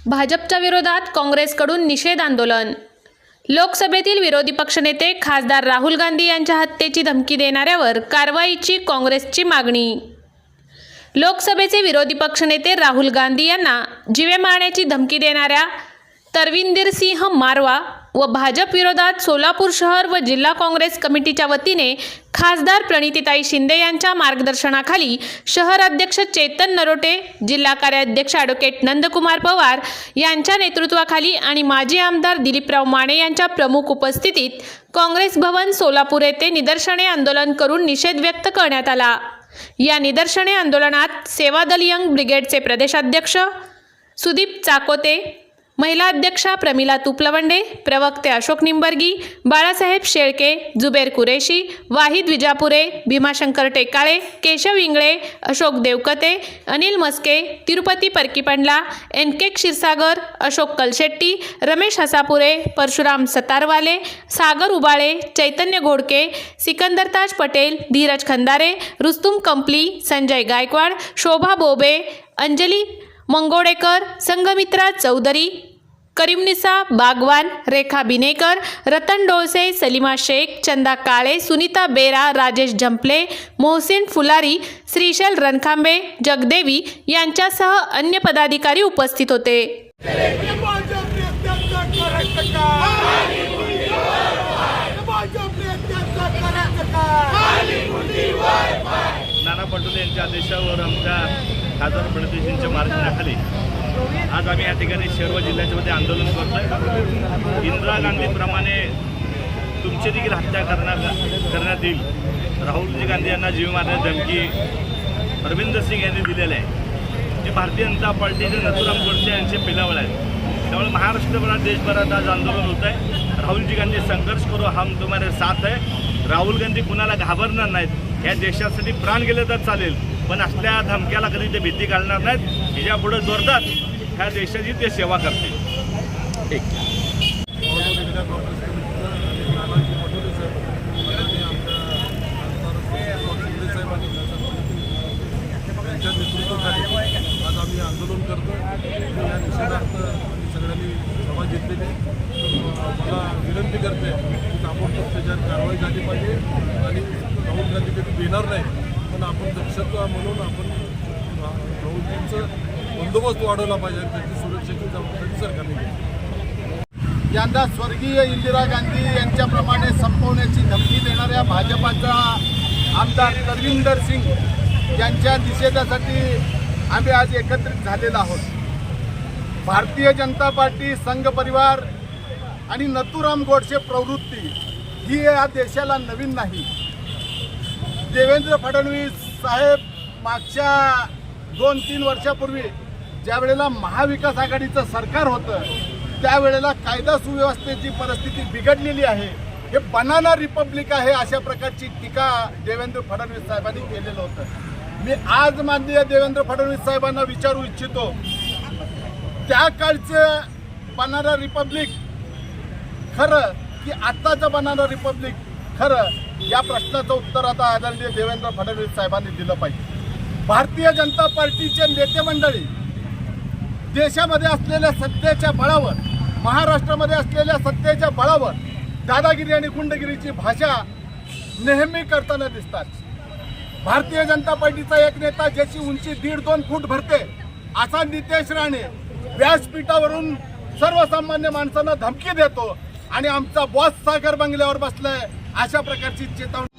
भाजपच्या विरोधात काँग्रेसकडून निषेध आंदोलन। लोकसभेतील विरोधी पक्षनेते खासदार राहुल गांधी यांच्या हत्येची धमकी देणाऱ्यावर कारवाईची काँग्रेसची मागणी। लोकसभेचे विरोधी पक्षनेते राहुल गांधी यांना जीवे मारण्याची धमकी देणाऱ्या तरविंदर सिंह मारवा व भाजप विरोधात सोलापूर शहर व जिल्हा काँग्रेस कमिटीच्या वतीने खासदार प्रणितीताई शिंदे यांच्या मार्गदर्शनाखाली शहर अध्यक्ष चेतन नरोटे, जिल्हा कार्याध्यक्ष ॲडव्होकेट नंदकुमार पवार यांच्या नेतृत्वाखाली आणि माजी आमदार दिलीपराव माने यांच्या प्रमुख उपस्थितीत काँग्रेस भवन सोलापूर येथे निदर्शने आंदोलन करून निषेध व्यक्त करण्यात आला। या निदर्शने आंदोलनात सेवादल यंग ब्रिगेडचे प्रदेशाध्यक्ष सुदीप चाकोते, महिला अध्यक्षा प्रमिला तुपलवंडे, प्रवक्ते अशोक निंबर्गी, बाळासाहेब शेळके, जुबेर कुरेशी, वाहिद विजापुरे, भीमाशंकर टेकाळे, केशव इंगळे, अशोक देवकते, अनिल मस्के, तिरुपती परकीपंडला, एन.के. क्षीरसागर, अशोक कलशेट्टी, रमेश हसापुरे, परशुराम सतारवाले, सागर उबाळे, चैतन्य घोडके, सिकंदर ताज पटेल, धीरज खंदारे, रुस्तुम कंपली, संजय गायकवाड, शोभा बोबे, अंजली मंगोडेकर, संघमित्रा चौधरी, करीमनिसा बागवान, रेखा बिनेकर, रतन डोळसे, सलीमा शेख, चंदा काळे, सुनीता बेरा, राजेश जंपले, मोहसिन फुलारी, श्रीशैल रणखांबे, जगदेवी यांच्यासह अन्य पदाधिकारी उपस्थित होते। नाना पटोले यांच्या आदेशावर आमच्या खासदार प्रणितीजींच्या मार्गदर्शनाखाली आज आम्ही या ठिकाणी सर्व जिल्ह्यामध्ये आंदोलन करतोय। इंदिरा गांधीप्रमाणे तुमची देखील हत्या करण्यात येईल, राहुलजी गांधी यांना जीव मारण्याची धमकी परविंदर सिंग यांनी दिलेली आहे। जे भारतीय जनता पार्टीचे नथुराम गोडसे यांचे पिलावळ आहेत। त्यामुळे महाराष्ट्रभरात देशभरात आज आंदोलन होत आहे। राहुलजी गांधी संघर्ष करो, हम तुम्हारे साथ है। राहुल गांधी कुणाला घाबरणार नाहीत। या देशासाठी प्राण गेले तर चालेल, पण असल्या धमक्याला कधी ते भीती घालणार नाहीत। ह्याच्या पुढे जोरदार ह्या देशाची ते सेवा करते। आज आम्ही आंदोलन करतो। या निषेधार्थ सगळ्यांनी सभा घेतलेली। मला विनंती करते की ताबडतोब त्याच्यावर कारवाई झाली पाहिजे आणि राहुल गांधी कधी देणार नाही, पण आपण दक्षता म्हणून आपण राहुलजींचं बंदोबस्त वाढवला पाहिजे आणि त्याची सुरक्षेची जबाबदारी सरकारने घेतली। यंदा स्वर्गीय इंदिरा गांधी यांच्याप्रमाणे संपवण्याची धमकी देणाऱ्या भाजपाचा आमदार तरविंदर सिंग यांच्या निषेधासाठी आम्ही आज एकत्रित झालेलो आहोत। भारतीय जनता पार्टी, संघ परिवार आणि नथुराम गोडसे प्रवृत्ती ही या देशाला नवीन नाही। देवेंद्र फडणवीस साहेब मागच्या 2-3 वर्षापूर्वी ज्या वेळेला महाविकास आघाडीचं सरकार होतं, त्यावेळेला कायदा सुव्यवस्थेची परिस्थिती बिघडलेली आहे, हे बनाना रिपब्लिक आहे, अशा प्रकारची टीका देवेंद्र फडणवीस साहेबांनी केलेलं होतं। मी आज माननीय देवेंद्र फडणवीस साहेबांना विचारू इच्छितो, त्या काळचं बनाना रिपब्लिक खरं की आत्ताचं बनाना रिपब्लिक खरं, या प्रश्नाचं उत्तर आता आदरणीय देवेंद्र फडणवीस साहेबांनी दिलं पाहिजे। भारतीय जनता पार्टीचे नेते मंडळी देशामध्ये असलेल्या सत्तेच्या बळावर, महाराष्ट्रामध्ये असलेल्या सत्तेच्या बळावर दादागिरी आणि गुंडगिरीची भाषा नेहमी करताना दिसतात। भारतीय जनता पार्टीचा एक नेता ज्याची उंची 1.5-2 फूट भरते असा नितेश राणे व्यासपीठावरून सर्वसामान्य माणसांना धमकी देतो आणि आमचा बॉस सागर बंगल्यावर बसलाय, अशा प्रकारची चेतावणी